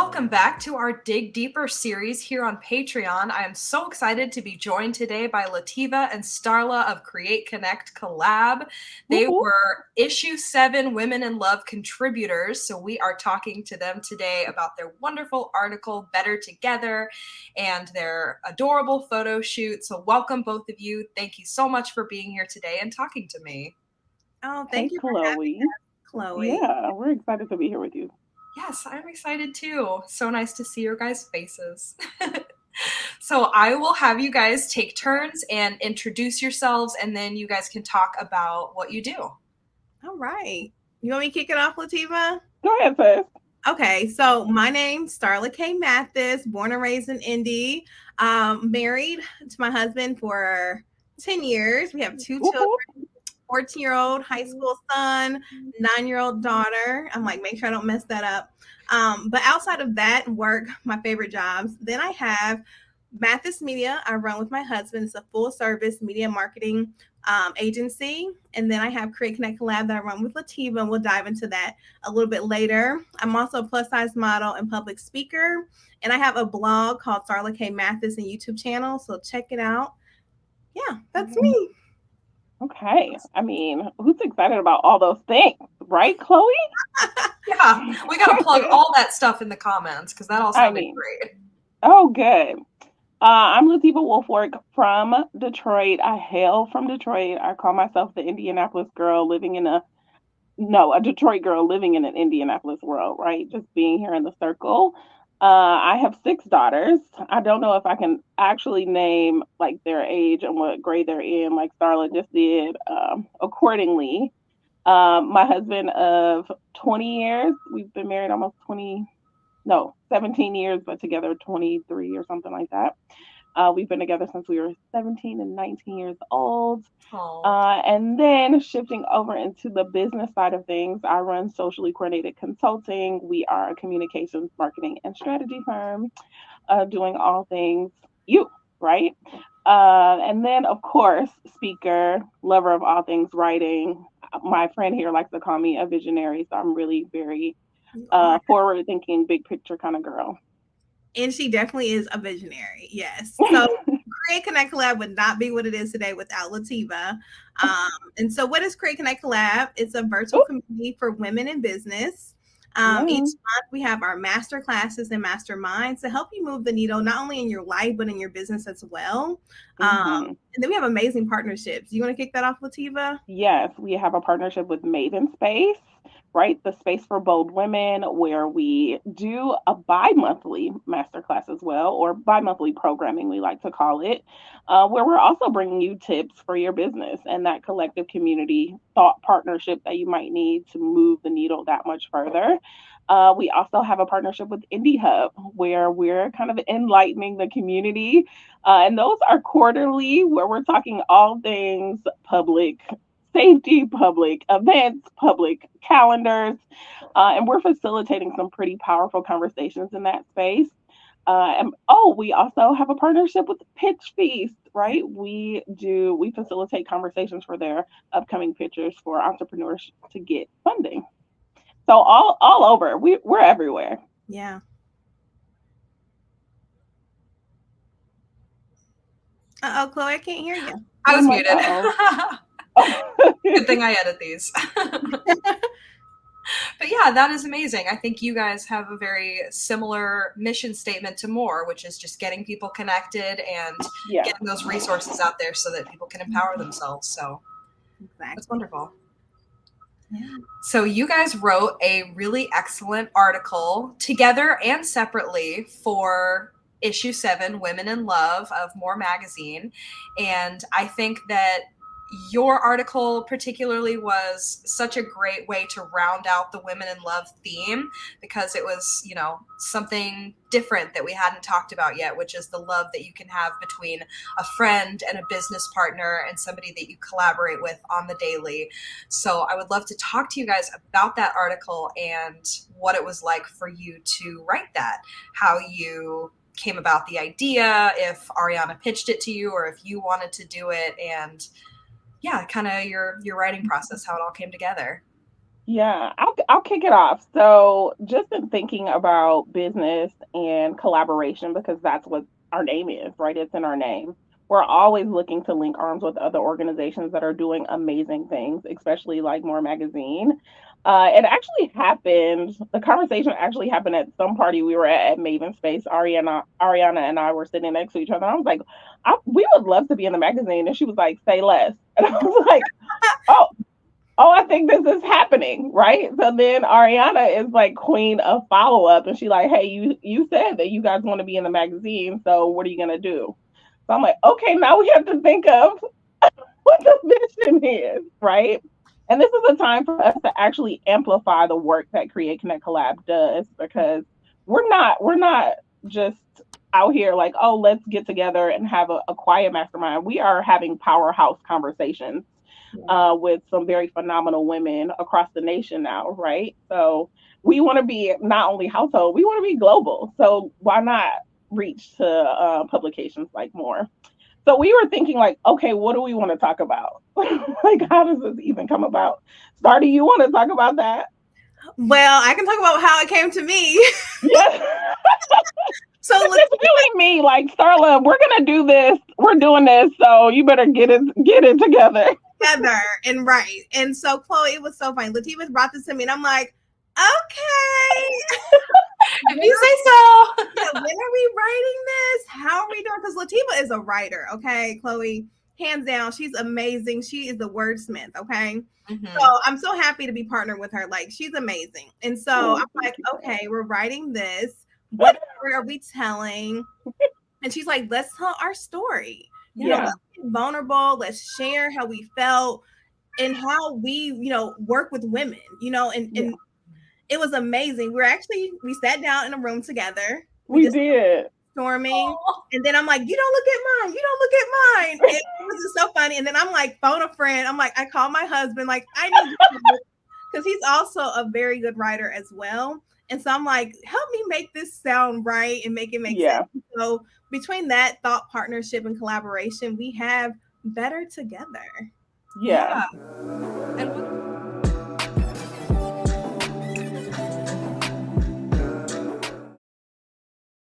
Welcome back to our Dig Deeper series here on Patreon. I am so excited to be joined today by Lateva and Starla of Create Connect Collab. They were Issue VII Women in Love contributors, so we are talking to them today about their wonderful article, Better Together, and their adorable photo shoot. So welcome, both of you. Thank you so much for being here today and talking to me. Oh, thank you for having us, Chloe. Yeah, we're excited to be here with you. Yes, I'm excited too. So nice to see your guys' faces. So I will have you guys take turns and introduce yourselves, and then you guys can talk about what you do. All right. You want me to kick it off, Lateva? Go ahead, sis. Okay, so my name's Starla K. Mathis, born and raised in Indy. Married to my husband for 10 years. We have two children. 14-year-old high school son, 9-year-old daughter. I'm like, make sure I don't mess that up. But outside of that, work, my favorite jobs. Then I have Mathis Media. I run with my husband. It's a full service media marketing agency. And then I have Create Connect Collab that I run with Lateva, and we'll dive into that a little bit later. I'm also a plus size model and public speaker. And I have a blog called Starla K. Mathis and YouTube channel. So check it out. Yeah, that's me. Okay. I mean, who's excited about all those things, right, Chloe? Yeah, we got to plug all that stuff in the comments because that all sounded great. Oh, good. I'm Lateva Wolfwork from Detroit. I hail from Detroit. I call myself the Indianapolis girl living in a Detroit girl living in an Indianapolis world, right? Just being here in the circle. I have 6 daughters. I don't know if I can actually name like their age and what grade they're in, like Starla just did, accordingly. My husband of 20 years, we've been married almost 17 years, but together 23 or something like that. We've been together since we were 17 and 19 years old. And then shifting over into the business side of things, I run Socially Coordinated Consulting. We are a communications, marketing, and strategy firm doing all things you, right? And then, of course, speaker, lover of all things writing. My friend here likes to call me a visionary, so I'm really very forward-thinking, big picture kind of girl. And she definitely is a visionary. Yes. So Create Connect Collab would not be what it is today without Lateva. And so what is Create Connect Collab? It's a virtual community for women in business. Each month we have our master classes and masterminds to help you move the needle, not only in your life, but in your business as well. And then we have amazing partnerships. You want to kick that off, Lateva? Yes, we have a partnership with Maven Space, right? The Space for Bold Women, where we do a bi-monthly masterclass as well, or bi-monthly programming, we like to call it, where we're also bringing you tips for your business and that collective community thought partnership that you might need to move the needle that much further. We also have a partnership with Indie Hub, where we're kind of enlightening the community. And those are quarterly, where we're talking all things public safety, public events, public calendars, and we're facilitating some pretty powerful conversations in that space. We also have a partnership with Pitch Feast, right? We facilitate conversations for their upcoming pitchers for entrepreneurs to get funding. So all over, we're everywhere. Yeah. Chloe, I can't hear you. I was muted. Good thing I edit these. But yeah, that is amazing. I think you guys have a very similar mission statement to More, which is just getting people connected and getting those resources out there so that people can empower themselves. So that's wonderful. Yeah. So you guys wrote a really excellent article together and separately for Issue 7, Women in Love of More Magazine. And I think that your article particularly was such a great way to round out the Women in Love theme, because it was, something different that we hadn't talked about yet, which is the love that you can have between a friend and a business partner and somebody that you collaborate with on the daily. So I would love to talk to you guys about that article and what it was like for you to write that, how you came about the idea, if Ariana pitched it to you or if you wanted to do it, and kind of your writing process, how it all came together. Yeah, I'll kick it off. So, just in thinking about business and collaboration, because that's what our name is, right? It's in our name. We're always looking to link arms with other organizations that are doing amazing things, especially like More Magazine. It actually happened. The conversation actually happened at some party we were at Maven Space. Ariana and I were sitting next to each other. I was like, "We would love to be in the magazine," and she was like, "Say less." And I was like, "Oh, oh, I think this is happening, right?" So then Ariana is like queen of follow up, and she like, "Hey, you said that you guys want to be in the magazine, so what are you gonna do?" So I'm like, "Okay, now we have to think of what the mission is, right?" And this is a time for us to actually amplify the work that Create Connect Collab does, because we're not just out here like, oh, let's get together and have a quiet mastermind. We are having powerhouse conversations with some very phenomenal women across the nation now, right? So we want to be not only household, we want to be global. So why not reach to publications like More? So we were thinking like, okay, what do we want to talk about? Like, how does this even come about? Star, do you want to talk about that? Well, I can talk about how it came to me. Yes. So It's really me, like, Starla, we're gonna do this. We're doing this, so you better get it together. And right. And so Chloe, it was so funny. Lateva brought this to me, and I'm like, okay. If you say so. Yeah, when are we writing this? How are we doing? Because Lateva is a writer, okay, Chloe. Hands down, she's amazing. She is the wordsmith, okay? Mm-hmm. So I'm so happy to be partnered with her. Like, she's amazing. And so I'm like, okay, we're writing this. What story are we telling? And she's like, let's tell our story. Yeah. Let's get vulnerable. Let's share how we felt and how we, work with women, and it was amazing. We sat down in a room together. We did. Storming. And then I'm like, you don't look at mine. You don't look at mine. It was just so funny. And then I'm like, phone a friend. I'm like, I call my husband. Like, I need because he's also a very good writer as well. And so I'm like, help me make this sound right and make it make sense. So between that thought partnership and collaboration, we have Better Together. Yeah. And